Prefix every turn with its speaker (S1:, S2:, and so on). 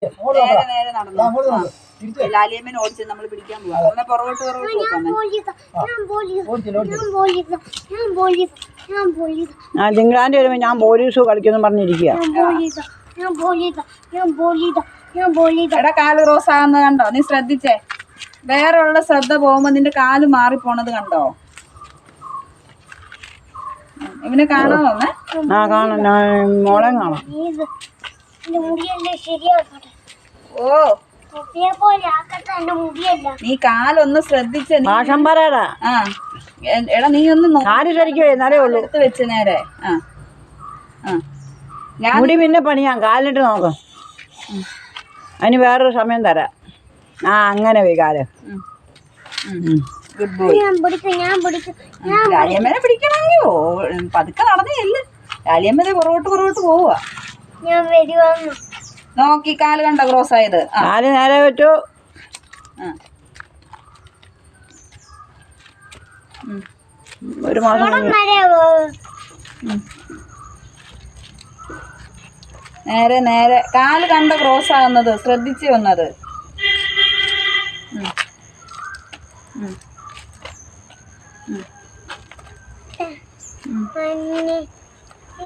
S1: നേരെ നേരെ നടന്നു. ലാലിയമ്മനെ ഓടിച്ച് നമ്മൾ പിടിക്കാൻ പോവാ. പുറകോട്ട്
S2: തിങ്കളാഴ്ച വരുമ്പോ ഞാൻ പോലീസ് കളിക്കുന്നു പറഞ്ഞിരിക്കുക.
S1: എടാ കാല് ക്രോസ് ആകുന്നത് കണ്ടോ? നീ ശ്രദ്ധിച്ചേ. വേറെ ഉള്ള ശ്രദ്ധ പോകുമ്പോ നിന്റെ കാല് മാറിപ്പോണത് കണ്ടോ? ഇവനെ കാണാമോ?
S2: കാണാം, മോളെ കാണാം.
S1: ഓ നീ കാലൊന്ന് ശ്രദ്ധിച്ച.
S2: ഭാഷം പറയാടാ.
S1: എടാ നീ ഒന്ന്
S2: കാല് ശരിക്കും എന്നാലേ ഉള്ളൂ.
S1: എടുത്ത് വെച്ച് നേരെ.
S2: മുടി പിന്നെ പണിയാം, കാലിട്ട് നോക്കാം. അതിന് വേറൊരു സമയം തരാം. അങ്ങനെ പോയി കാല്.
S1: Good boy. ലാലിയമ്മനെ പിടിക്കണമെങ്കിൽ പതുക്കെ നടന്നേല്ല. ലാലിയമ്മനെ പുറകോട്ട് പോവുക. നോക്കി കാല് കണ്ട ക്രോസ് ആയത്.
S2: കാല് നേരെ വെച്ചു. ഒരു മാസം
S1: നേരെ നേരെ കാല് കണ്ട ക്രോസ് ആകുന്നത് ശ്രദ്ധിച്ചു വന്നത്.